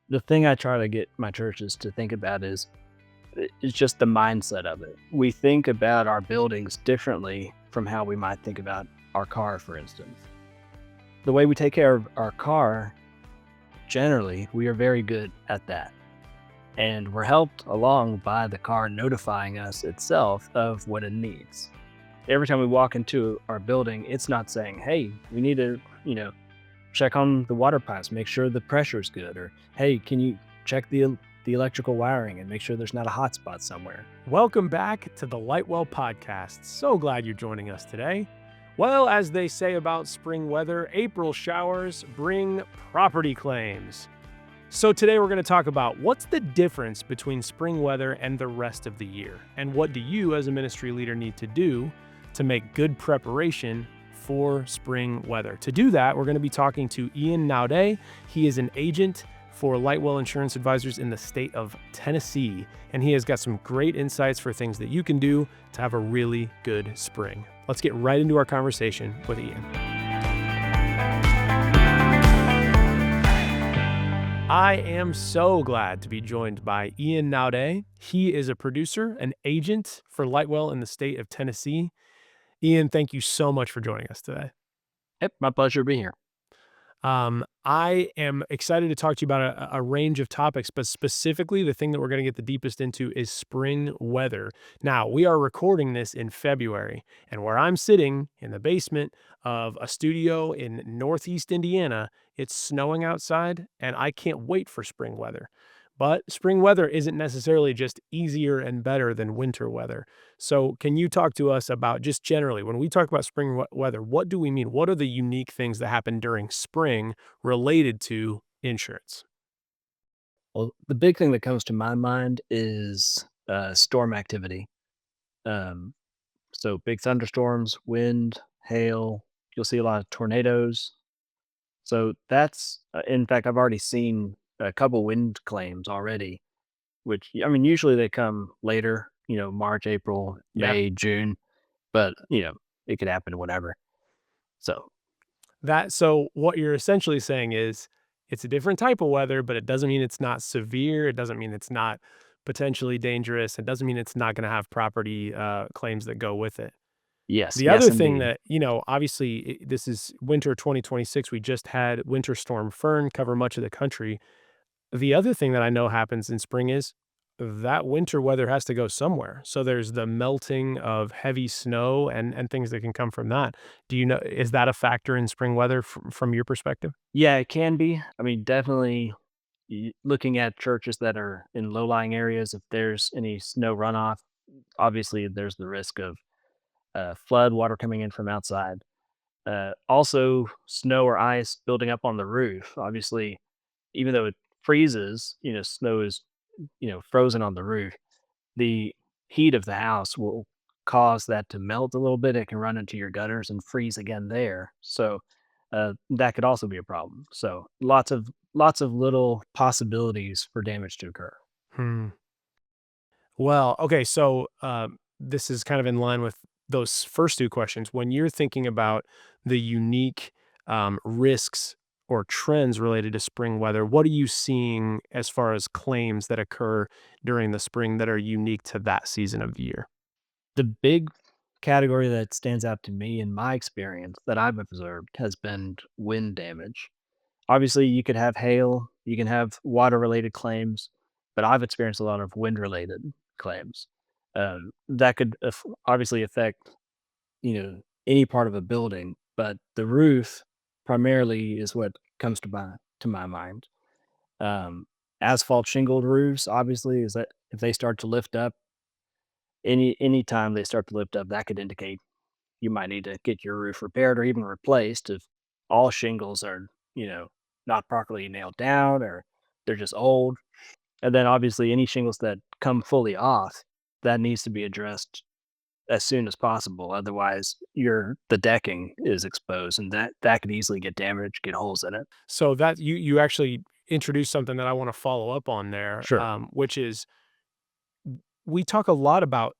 The thing I try to get my churches to think about is it's just the mindset of it. We think about our buildings differently from how we might think about our car, for instance. The way we take care of our car, generally, we are very good at that. And we're helped along by the car notifying us itself of what it needs. Every time we walk into our building, it's not saying, hey, we need to, check on the water pipes, make sure the pressure's good, or hey, can you check the electrical wiring and make sure there's not a hot spot somewhere. Welcome back to the Lightwell Podcast. So glad you're joining us today. Well, as they say about spring weather, April showers bring property claims. So today we're going to talk about what's the difference between spring weather and the rest of the year, and what do you as a ministry leader need to do to make good preparation for spring weather. To do that, we're going to be talking to Naudé. He is an agent for Lightwell Insurance Advisors in the state of Tennessee, and he has got some great insights for things that you can do to have a really good spring. Let's get right into our conversation with Ian. I am so glad to be joined by Naudé. He is a producer, an agent for Lightwell in the state of Tennessee. Ian, thank you so much for joining us today. Yep, my pleasure to be here. I am excited to talk to you about a range of topics, but specifically the thing that we're going to get the deepest into is spring weather. Now, we are recording this in February, and where I'm sitting in the basement of a studio in Northeast Indiana, it's snowing outside, and I can't wait for spring weather. But spring weather isn't necessarily just easier and better than winter weather. So can you talk to us about just generally, when we talk about spring weather, what do we mean? What are the unique things that happen during spring related to insurance? Well, the big thing that comes to my mind is storm activity. Um, so big thunderstorms, wind, hail. You'll see a lot of tornadoes. So that's, in fact, I've already seen a couple wind claims already, which, I mean, usually they come later, March, April, Yeah. May, June, but, it could happen whenever. So So what you're essentially saying is it's a different type of weather, but it doesn't mean it's not severe. It doesn't mean it's not potentially dangerous. It doesn't mean it's not going to have property claims that go with it. yes, The yes, other thing indeed. that, obviously this is winter 2026. We just had Winter Storm Fern cover much of the country. The other thing that I know happens in spring is that winter weather has to go somewhere. So there's the melting of heavy snow and things that can come from that. Do you know, is that a factor in spring weather from your perspective? Yeah, it can be. I mean, definitely looking at churches that are in low-lying areas, if there's any snow runoff, obviously there's the risk of flood water coming in from outside. Also, snow or ice building up on the roof. Obviously, even though it freezes, snow is, frozen on the roof. The heat of the house will cause that to melt a little bit. It can run into your gutters and freeze again there. So that could also be a problem. So lots of little possibilities for damage to occur. Hmm. Well, okay. So this is kind of in line with those first two questions. When you're thinking about the unique risks or trends related to spring weather, what are you seeing as far as claims that occur during the spring that are unique to that season of the year? The big category that stands out to me in my experience that I've observed has been wind damage. Obviously, you could have hail, you can have water related claims, but I've experienced a lot of wind related claims. That could obviously affect, any part of a building, but the roof primarily is what comes to my mind. Um, Asphalt shingled roofs, obviously, is that if they start to lift up, any time they start to lift up, that could indicate you might need to get your roof repaired or even replaced if all shingles are, not properly nailed down or they're just old. And then obviously any shingles that come fully off, that needs to be addressed as soon as possible. Otherwise, the decking is exposed and that could easily get damaged, get holes in it. So that you actually introduced something that I want to follow up on there, Sure. which is we talk a lot about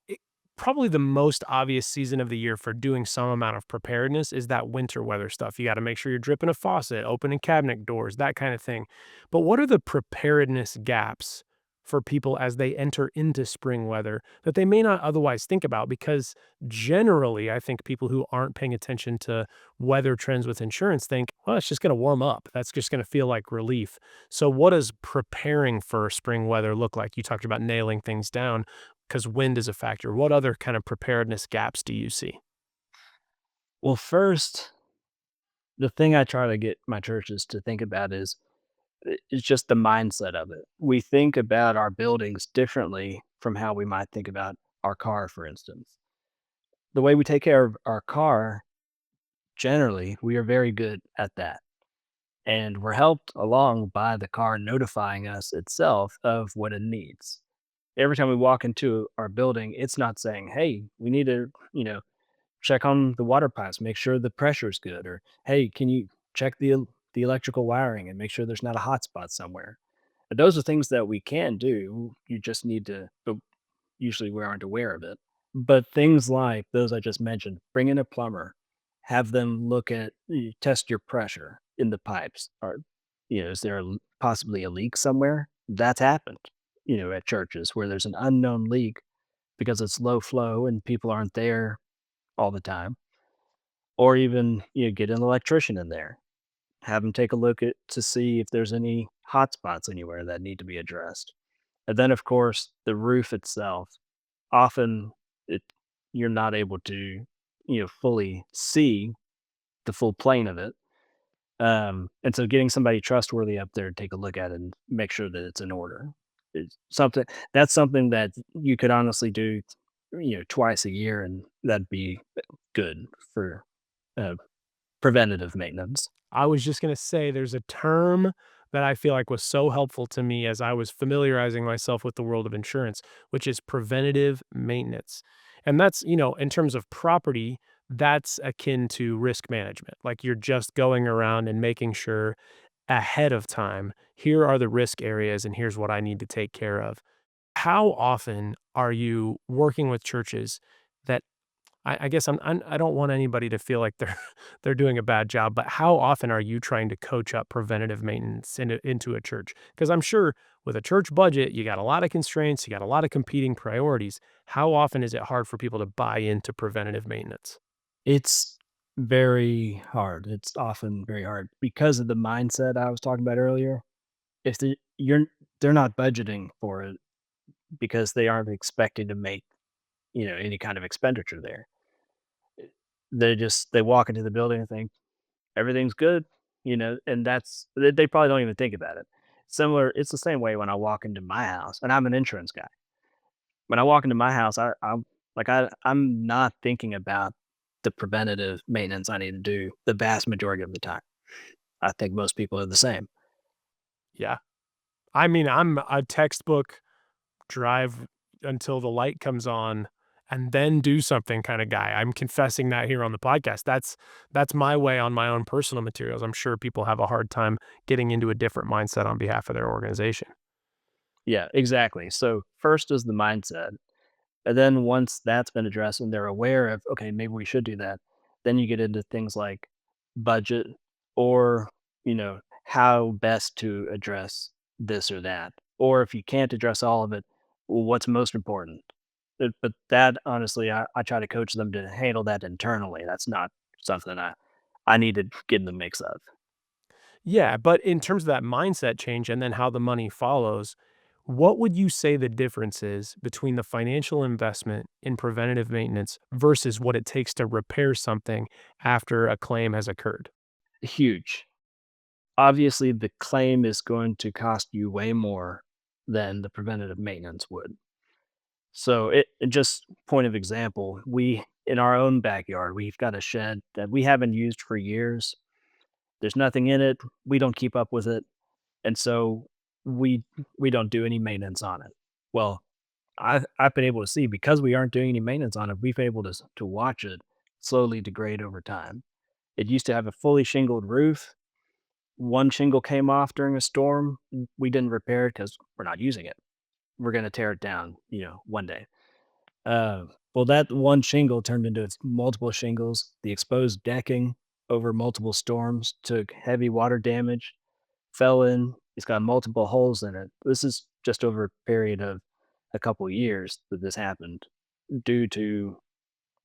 probably the most obvious season of the year for doing some amount of preparedness is that winter weather stuff. You got to make sure you're dripping a faucet, opening cabinet doors, that kind of thing. But what are the preparedness gaps for people as they enter into spring weather that they may not otherwise think about? Because generally, I think people who aren't paying attention to weather trends with insurance think, well, it's just going to warm up. That's just going to feel like relief. So, what does preparing for spring weather look like? You talked about nailing things down because wind is a factor. What other kind of preparedness gaps do you see? Well, first, the thing I try to get my churches to think about is just the mindset of it. We think about our buildings differently from how we might think about our car, for instance. The way we take care of our car, generally, we are very good at that. And we're helped along by the car notifying us itself of what it needs. Every time we walk into our building, it's not saying, "Hey, we need to, check on the water pipes, make sure the pressure's good," or, "Hey, can you check the electrical wiring and make sure there's not a hot spot somewhere?" But those are things that we can do. You just need to, but usually we aren't aware of it. But things like those I just mentioned, bring in a plumber, have them look at, test your pressure in the pipes. Or, is there possibly a leak somewhere? That's happened, at churches where there's an unknown leak because it's low flow and people aren't there all the time. Or even, get an electrician in there, have them take a look at to see if there's any hot spots anywhere that need to be addressed. And then, of course, the roof itself. Often, it you're not able to, fully see the full plane of it. And so getting somebody trustworthy up there to take a look at it and make sure that it's in order is something that's something that you could honestly do, twice a year, and that'd be good for, uh, preventative maintenance. I was just going to say there's a term that I feel like was so helpful to me as I was familiarizing myself with the world of insurance, which is preventative maintenance. And that's, in terms of property, that's akin to risk management. Like you're just going around and making sure ahead of time, here are the risk areas and here's what I need to take care of. How often are you working with churches that I guess I don't want anybody to feel like they're they're doing a bad job, but how often are you trying to coach up preventative maintenance into a church? Because I'm sure with a church budget, you got a lot of constraints, you got a lot of competing priorities. How often is it hard for people to buy into preventative maintenance? It's very hard. It's often very hard because of the mindset I was talking about earlier. If they're not budgeting for it because they aren't expecting to make, any kind of expenditure there. They walk into the building and think everything's good, and they probably don't even think about it. Similar, it's the same way when I walk into my house, and I'm an insurance guy. When I walk into my house, I'm not thinking about the preventative maintenance I need to do the vast majority of the time. I think most people are the same. Yeah. I mean, I'm a textbook drive until the light comes on and then do something kind of guy. I'm confessing that here on the podcast. That's my way on my own personal materials. I'm sure people have a hard time getting into a different mindset on behalf of their organization. Yeah, exactly. So first is the mindset. And then once that's been addressed and they're aware of, okay, maybe we should do that, then you get into things like budget or, how best to address this or that. Or if you can't address all of it, well, what's most important? But that honestly, I try to coach them to handle that internally. That's not something I need to get in the mix of. Yeah, but in terms of that mindset change and then how the money follows, what would you say the difference is between the financial investment in preventative maintenance versus what it takes to repair something after a claim has occurred? Huge. Obviously, the claim is going to cost you way more than the preventative maintenance would. So it just point of example, we in our own backyard, we've got a shed that we haven't used for years. There's nothing in it. We don't keep up with it. And so we we don't do any maintenance on it. Well, I've been able to see because we aren't doing any maintenance on it, we've been able to watch it slowly degrade over time. It used to have a fully shingled roof. One shingle came off during a storm. We didn't repair it because we're not using it. We're gonna tear it down, one day. Well, that one shingle turned into multiple shingles. The exposed decking over multiple storms took heavy water damage, fell in. It's got multiple holes in it. This is just over a period of a couple years that this happened due to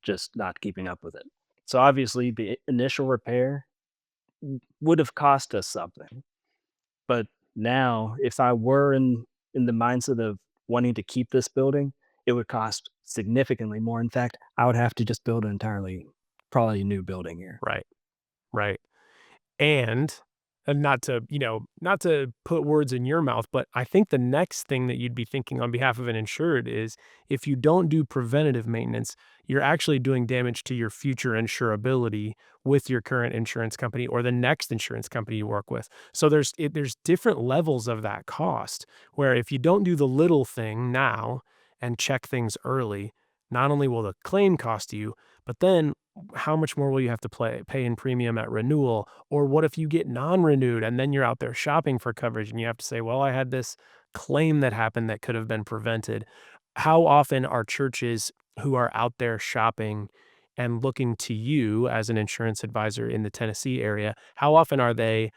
just not keeping up with it. So obviously, the initial repair would have cost us something. But now, if I were in the mindset of wanting to keep this building, it would cost significantly more. In fact, I would have to just build an entirely probably new building here. Right, right. And not to, not to put words in your mouth, but I think the next thing that you'd be thinking on behalf of an insured is if you don't do preventative maintenance, you're actually doing damage to your future insurability with your current insurance company or the next insurance company you work with. So there's different levels of that cost where if you don't do the little thing now and check things early, not only will the claim cost you, but then how much more will you have to pay in premium at renewal? Or what if you get non-renewed and then you're out there shopping for coverage and you have to say, well, I had this claim that happened that could have been prevented. How often are churches who are out there shopping and looking to you as an insurance advisor in the Tennessee area, how often are they,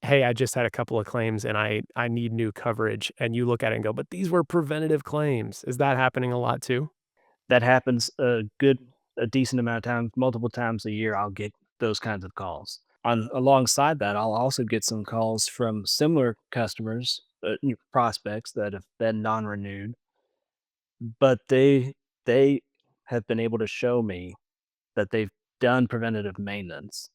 hey, I just had a couple of claims and I need new coverage, and you look at it and go, but these were preventative claims. Is that happening a lot too? That happens a decent amount of times, multiple times a year. I'll get those kinds of calls. On alongside that, I'll also get some calls from similar customers, prospects that have been non-renewed, but they have been able to show me that they've done preventative maintenance.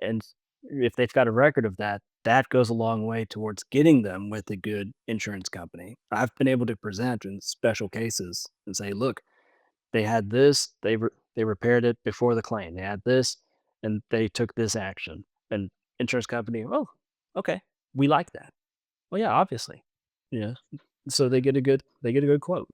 And if they've got a record of that, that goes a long way towards getting them with a good insurance company. I've been able to present in special cases and say, look, they had this, they repaired it before the claim. They had this, and they took this action. And insurance company, oh, okay, we like that. Well, yeah, obviously, yeah. So they get a good quote.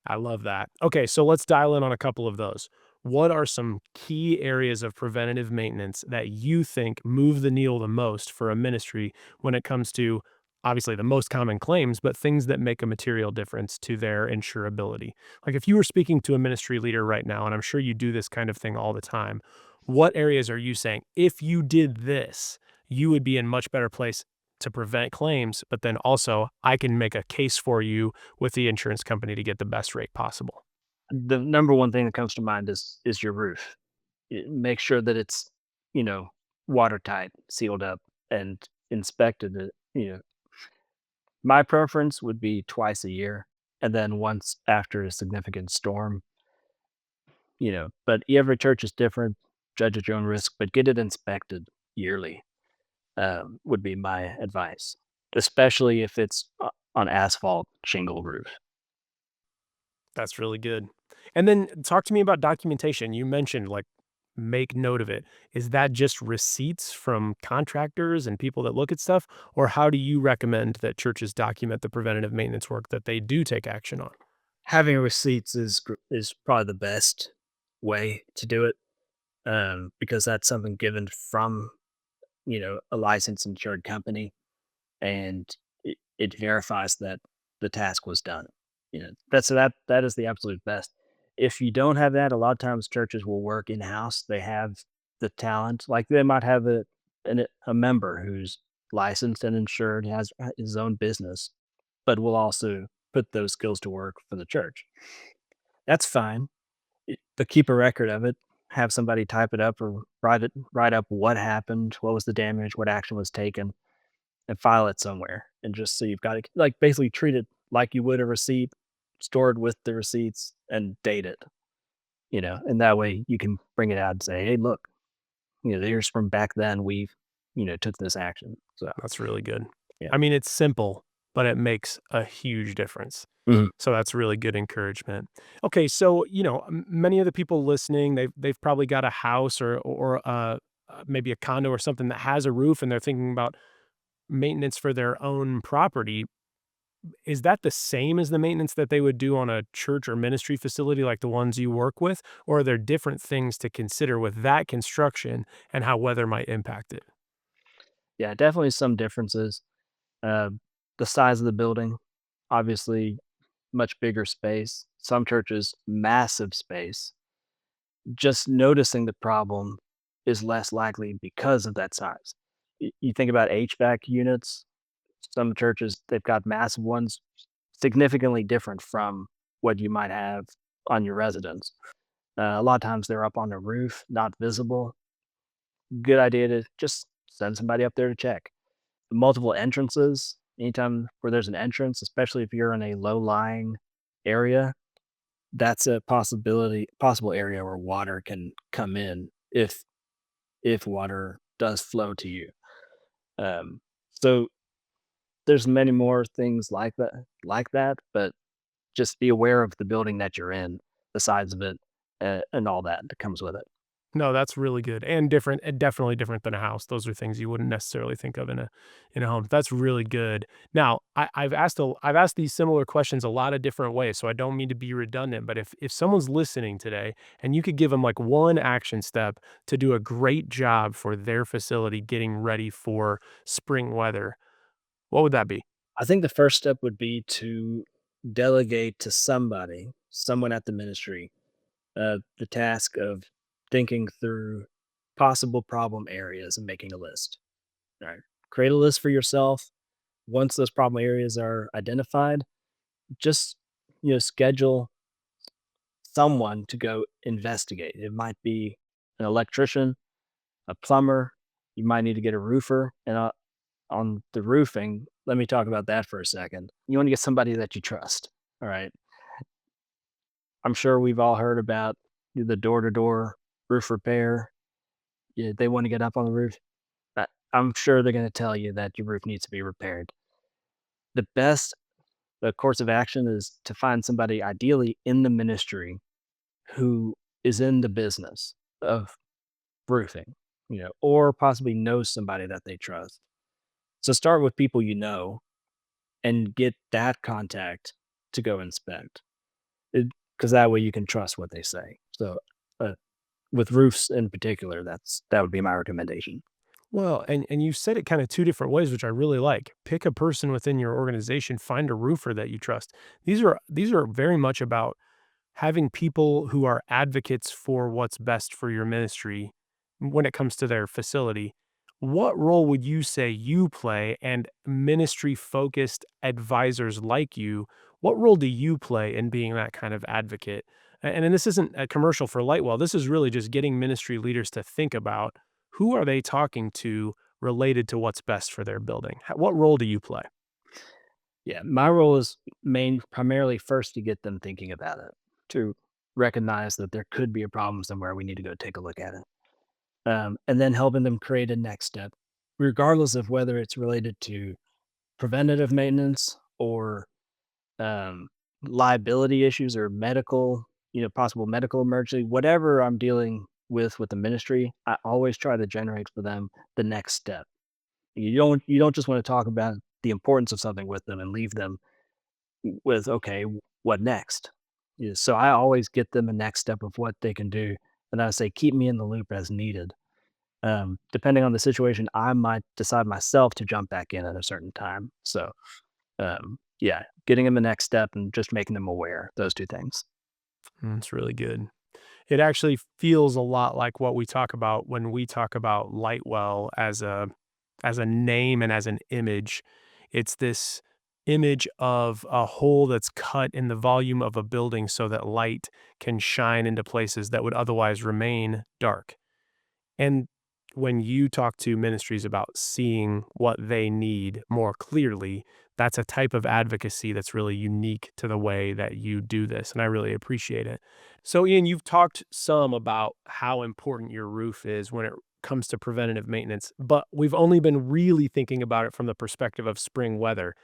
I love that. Okay, so let's dial in on a couple of those. What are some key areas of preventative maintenance that you think move the needle the most for a ministry when it comes to obviously the most common claims, but things that make a material difference to their insurability? Like if you were speaking to a ministry leader right now, and I'm sure you do this kind of thing all the time, what areas are you saying, if you did this, you would be in much better place to prevent claims, but then also I can make a case for you with the insurance company to get the best rate possible? The number one thing that comes to mind is your roof. Make sure that it's, you know, watertight, sealed up, and inspected. My preference would be twice a year, and then once after a significant storm. But every church is different. Judge at your own risk, but get it inspected yearly. Would be my advice, especially if it's on asphalt shingle roof. That's really good. And then talk to me about documentation. You mentioned like make note of it. Is that just receipts from contractors and people that look at stuff? Or how do you recommend that churches document the preventative maintenance work that they do take action on? Having receipts is probably the best way to do it, because that's something given from a licensed insured company, and it verifies that the task was done. That is the absolute best. If you don't have that, a lot of times churches will work in house. They have the talent, like they might have a member who's licensed and insured, has his own business, but will also put those skills to work for the church. That's fine. But keep a record of it. Have somebody type it up or write up what happened, what was the damage, what action was taken, and file it somewhere. And just so you've got it, like basically treat it like you would a receipt, stored with the receipts and date it. And that way you can bring it out and say, hey, look, here's from back then we've, took this action. So That's really good. yeah. I mean, it's simple, but it makes a huge difference. Mhm. So that's really good encouragement. Okay, so many of the people listening, they've probably got a house or maybe a condo or something that has a roof, and they're thinking about maintenance for their own property. Is that the same as the maintenance that they would do on a church or ministry facility like the ones you work with, or are there different things to consider with that construction and how weather might impact it? Yeah, definitely some differences. Uh, the size of the building, obviously, much bigger space. Some churches, massive space. Just noticing the problem is less likely because of that size. You think about HVAC units, some churches, they've got massive ones, significantly different from what you might have on your residence. A lot of times they're up on the roof, not visible. Good idea to just send somebody up there to check. Multiple entrances, anytime where there's an entrance, especially if you're in a low-lying area, that's a possible area where water can come in if water does flow to you. Um, so there's many more things like that, but just be aware of the building that you're in, the size of it, and all that comes with it. No, that's really good and different and definitely different than a house. Those are things you wouldn't necessarily think of in a home. That's really good. Now, I've asked these similar questions a lot of different ways, so I don't mean to be redundant, but if someone's listening today and you could give them like one action step to do a great job for their facility getting ready for spring weather, what would that be? I think the first step would be to delegate to somebody, someone at the ministry, the task of thinking through possible problem areas and making a list. All right. Create a list for yourself. Once those problem areas are identified, just schedule someone to go investigate. It might be an electrician, a plumber. You might need to get a roofer. And on the roofing, let me talk about that for a second. You want to get somebody that you trust. All right. I'm sure we've all heard about the door to door roof repair. Yeah, they want to get up on the roof. I'm sure they're going to tell you that your roof needs to be repaired. The best course of action is to find somebody, ideally in the ministry, who is in the business of roofing, or possibly knows somebody that they trust. So start with people you know and get that contact to go inspect, because that way you can trust what they say. So, uh, with roofs in particular, that would be my recommendation. Well, and you said it kind of two different ways, which I really like. Pick a person within your organization, find a roofer that you trust. These are very much about having people who are advocates for what's best for your ministry when it comes to their facility. What role would you say you play and ministry focused advisors like you? What role do you play in being that kind of advocate? And this isn't a commercial for Lightwell. This is really just getting ministry leaders to think about who are they talking to related to what's best for their building. What role do you play? Yeah, my role is primarily first to get them thinking about it, to recognize that there could be a problem somewhere. We need to go take a look at it, and then helping them create a next step, regardless of whether it's related to preventative maintenance or um, liability issues or medical, possible medical emergency, whatever I'm dealing with the ministry. I always try to generate for them the next step. You don't just want to talk about the importance of something with them and leave them with, okay, what next? Yeah, so I always get them a next step of what they can do, and I say keep me in the loop as needed. Depending on the situation, I might decide myself to jump back in at a certain time. So, yeah, getting them the next step and just making them aware, those 2 things. That's really good. It actually feels a lot like what we talk about when we talk about Lightwell as a name and as an image. It's this image of a hole that's cut in the volume of a building so that light can shine into places that would otherwise remain dark. And when you talk to ministries about seeing what they need more clearly, that's a type of advocacy that's really unique to the way that you do this. And I really appreciate it. So, Ian, you've talked some about how important your roof is when it comes to preventative maintenance, but we've only been really thinking about it from the perspective of spring weather.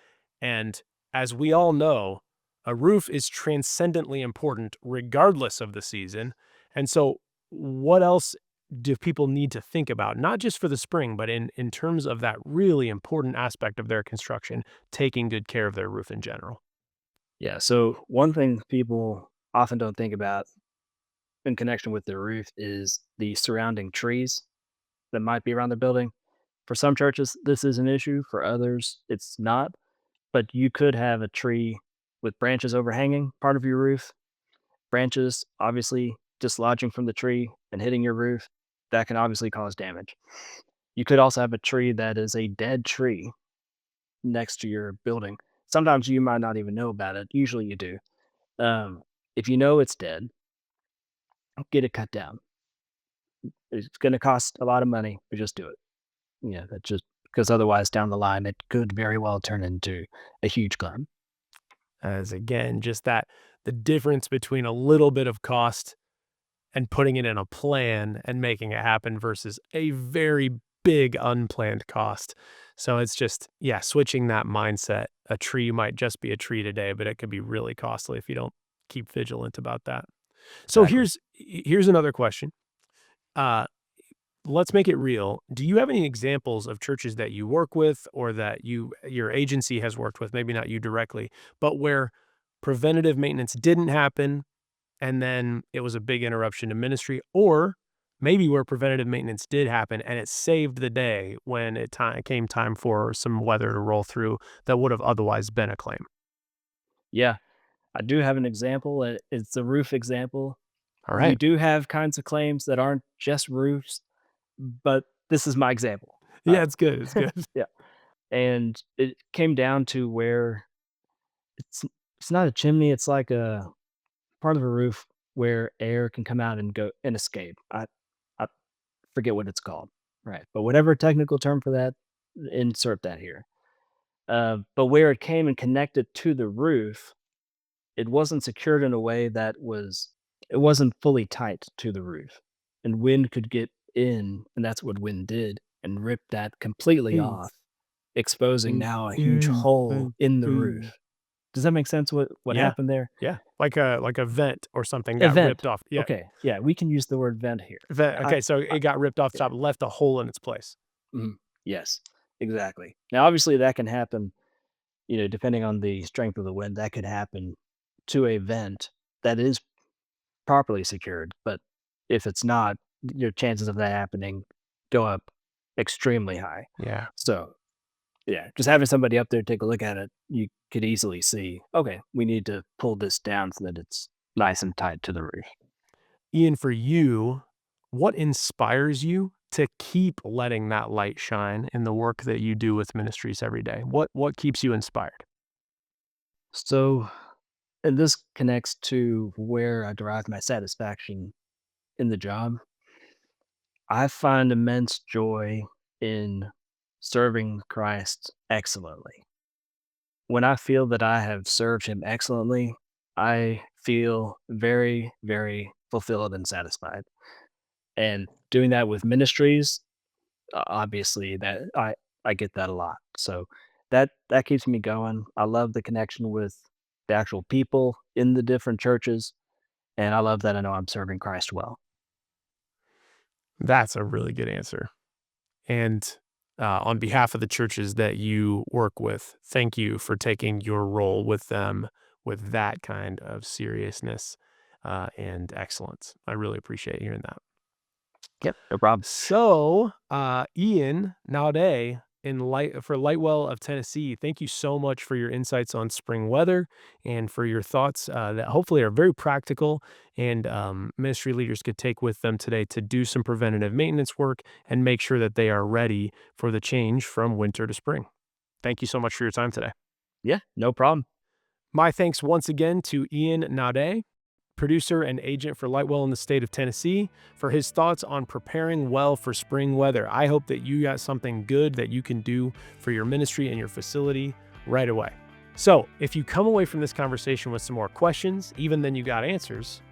And as we all know, a roof is transcendently important regardless of the season. And so, what else do people need to think about, not just for the spring, but in terms of that really important aspect of their construction, taking good care of their roof in general? Yeah, so one thing people often don't think about in connection with the roof is the surrounding trees that might be around the building. For some churches, this is an issue, for others, it's not, but you could have a tree with branches overhanging part of your roof. Branches obviously dislodging from the tree and hitting your roof, that can obviously cause damage. You could also have a tree that is a dead tree next to your building. Sometimes you might not even know about it. Usually you do. Um, if you know it's dead, get it cut down. It's going to cost a lot of money, but just do it. Yeah, that just because otherwise down the line it could very well turn into a huge claim. As again, just that the difference between a little bit of cost and putting it in a plan and making it happen versus a very big unplanned cost. So it's just, yeah, switching that mindset. A tree might just be a tree today, but it could be really costly if you don't keep vigilant about that. So Exactly. here's another question. Uh, let's make it real. Do you have any examples of churches that you work with or that your agency has worked with, maybe not you directly, but where preventative maintenance didn't happen and then it was a big interruption to ministry, or maybe where preventative maintenance did happen and it saved the day when it came time for some weather to roll through that would have otherwise been a claim? Yeah, I do have an example. It's a roof example. All We right. do have kinds of claims that aren't just roofs, but this is my example. Uh, Yeah, it's good. It's good. yeah, and it came down to where it's it's not a chimney. It's like a part of a roof where air can come out and go and escape. I forget what it's called, right? But whatever technical term for that, insert that here. But where it came and connected to the roof, it wasn't secured in a way that it wasn't fully tight to the roof, and wind could get in, and that's what wind did, and ripped that completely off, exposing now a huge hole in the roof. Does that make sense what Yeah. happened there? Yeah. Like a vent or something got Event. ripped off. Yeah. Okay, yeah, we can use the word vent here. I Okay, so I it got ripped off the yeah, top, left a hole in its place. mhm, yes, exactly. Now, obviously, that can happen, depending on the strength of the wind, that could happen to a vent that is properly secured, but if it's not, your chances of that happening go up extremely high. Yeah. So, yeah, just having somebody up there take a look at it, you could easily see, okay, we need to pull this down so that it's nice and tight to the roof. Ian, for you, what inspires you to keep letting that light shine in the work that you do with ministries every day? What keeps you inspired? So, and this connects to where I derive my satisfaction in the job. I find immense joy in serving Christ excellently. When I feel that I have served him excellently, I feel very, very fulfilled and satisfied. And doing that with ministries, obviously that I get that a lot. So that keeps me going. I love the connection with the actual people in the different churches, and I love that I know I'm serving Christ well. That's a really good answer. And on behalf of the churches that you work with, thank you for taking your role with them with that kind of seriousness and excellence. I really appreciate hearing that. Yep, no problem. So, Ian Naudé for Lightwell of Tennessee, thank you so much for your insights on spring weather and for your thoughts that hopefully are very practical and ministry leaders could take with them today to do some preventative maintenance work and make sure that they are ready for the change from winter to spring. Thank you so much for your time today. Yeah, no problem. My thanks once again to Ian Naudé, producer and agent for Lightwell in the state of Tennessee, for his thoughts on preparing well for spring weather. I hope that you got something good that you can do for your ministry and your facility right away. So if you come away from this conversation with some more questions, even then you got answers,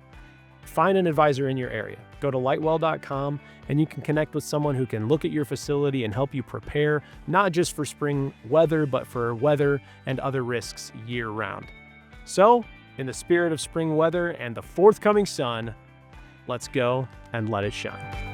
find an advisor in your area. Go to lightwell.com and you can connect with someone who can look at your facility and help you prepare, not just for spring weather, but for weather and other risks year round. So, in the spirit of spring weather and the forthcoming sun, let's go and let it shine.